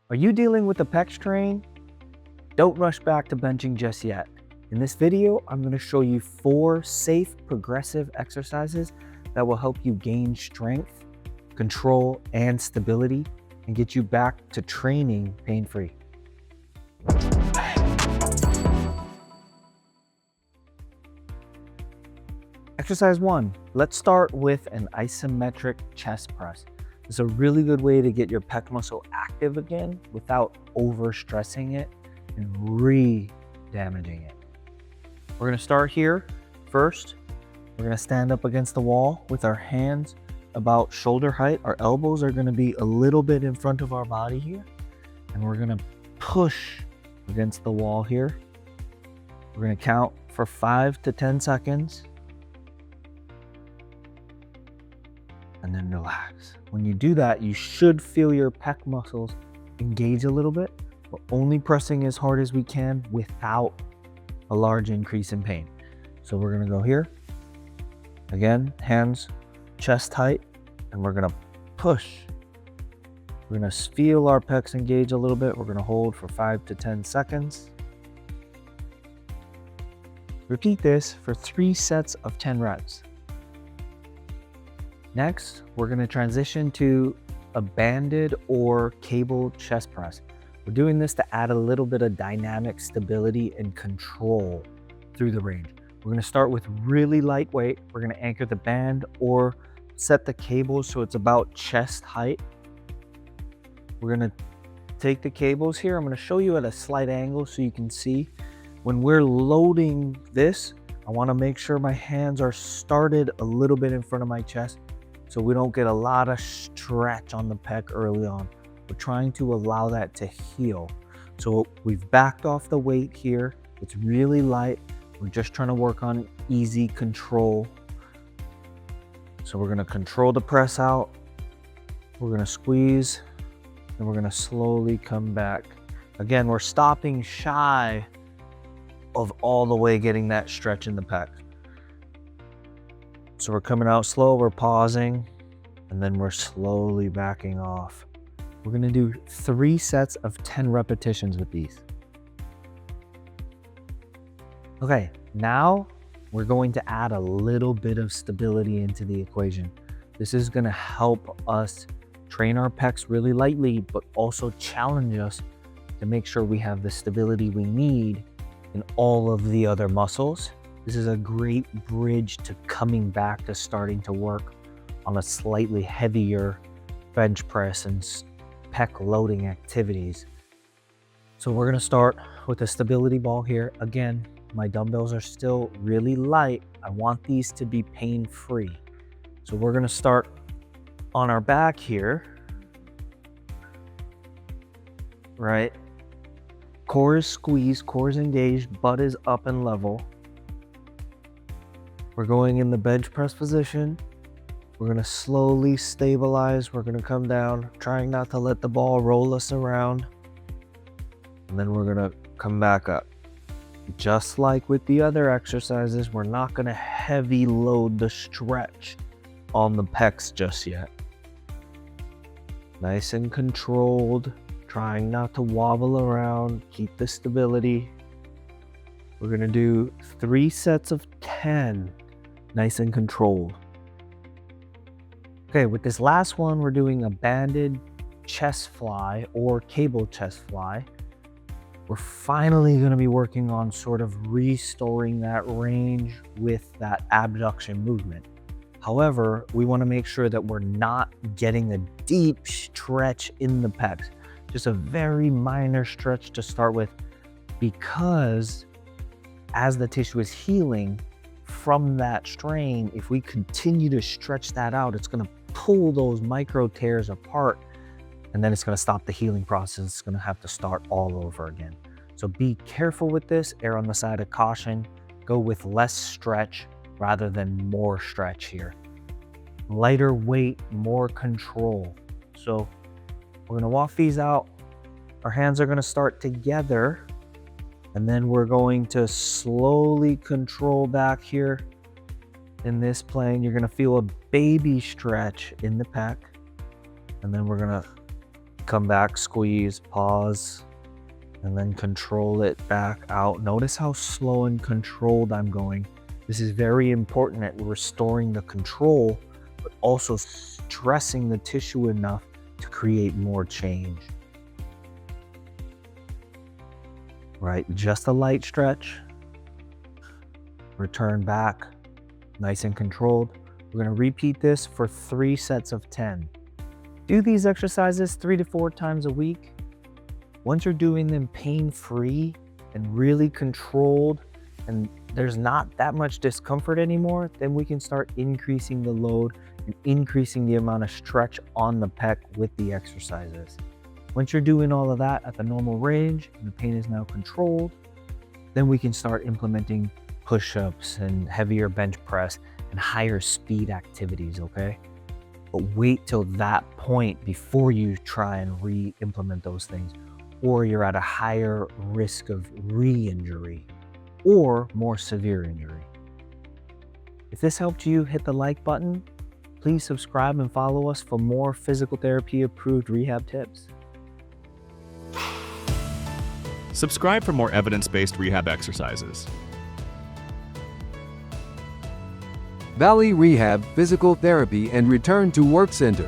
Are you dealing with a pec strain? Don't rush back to benching just yet. In this video, I'm going to show you 4 safe progressive exercises that will help you gain strength, control, and stability and get you back to training pain-free. Exercise 1, let's start with an isometric chest press. It's a really good way to get your pec muscle active again without overstressing it and re-damaging it. We're gonna start here. First, we're gonna stand up against the wall with our hands about shoulder height. Our elbows are gonna be a little bit in front of our body here. And we're gonna push against the wall here. We're gonna count for 5 to 10 seconds. And then relax. When you do that, you should feel your pec muscles engage a little bit. We're only pressing as hard as we can without a large increase in pain. So we're gonna go here. Again, hands chest height, and we're gonna push. We're gonna feel our pecs engage a little bit. We're gonna hold for 5 to 10 seconds. Repeat this for 3 sets of 10 reps. Next, we're going to transition to a banded or cable chest press. We're doing this to add a little bit of dynamic stability and control through the range. We're going to start with really lightweight. We're going to anchor the band or set the cable so it's about chest height. We're going to take the cables here. I'm going to show you at a slight angle so you can see. When we're loading this, I want to make sure my hands are started a little bit in front of my chest, so we don't get a lot of stretch on the pec early on. We're trying to allow that to heal. So we've backed off the weight here. It's really light. We're just trying to work on easy control. So we're gonna control the press out. We're gonna squeeze, and we're gonna slowly come back. Again, we're stopping shy of all the way getting that stretch in the pec. So we're coming out slow, we're pausing, and then we're slowly backing off. We're gonna do 3 sets of 10 repetitions with these. Okay, now we're going to add a little bit of stability into the equation. This is gonna help us train our pecs really lightly, but also challenge us to make sure we have the stability we need in all of the other muscles. This is a great bridge to coming back to starting to work on a slightly heavier bench press and pec loading activities. So we're gonna start with a stability ball here. Again, my dumbbells are still really light. I want these to be pain-free. So we're gonna start on our back here, right? Core is squeezed, core is engaged, butt is up and level. We're going in the bench press position. We're gonna slowly stabilize. We're gonna come down, trying not to let the ball roll us around. And then we're gonna come back up. Just like with the other exercises, we're not gonna heavy load the stretch on the pecs just yet. Nice and controlled, trying not to wobble around, keep the stability. We're gonna do 3 sets of 10. Nice and controlled. Okay, with this last one, we're doing a banded chest fly or cable chest fly. We're finally gonna be working on sort of restoring that range with that abduction movement. However, we wanna make sure that we're not getting a deep stretch in the pecs. Just a very minor stretch to start with, because as the tissue is healing from that strain, if we continue to stretch that out, it's gonna pull those micro tears apart, and then it's gonna stop the healing process. It's gonna have to start all over again. So be careful with this, err on the side of caution. Go with less stretch rather than more stretch here. Lighter weight, more control. So we're gonna walk these out. Our hands are gonna start together, and then we're going to slowly control back here in this plane. You're gonna feel a baby stretch in the pec, and then we're gonna come back, squeeze, pause, and then control it back out. Notice how slow and controlled I'm going. This is very important at restoring the control, but also stressing the tissue enough to create more change. Right, just a light stretch. Return back, nice and controlled. We're gonna repeat this for 3 sets of 10. Do these exercises 3 to 4 times a week. Once you're doing them pain-free and really controlled, and there's not that much discomfort anymore, then we can start increasing the load and increasing the amount of stretch on the pec with the exercises. Once you're doing all of that at the normal range and the pain is now controlled, then we can start implementing push-ups and heavier bench press and higher speed activities, okay? But wait till that point before you try and re-implement those things, or you're at a higher risk of re-injury or more severe injury. If this helped you, hit the like button. Please subscribe and follow us for more physical therapy approved rehab tips. Subscribe for more evidence-based rehab exercises. Valley Rehab Physical Therapy and Return to Work Center.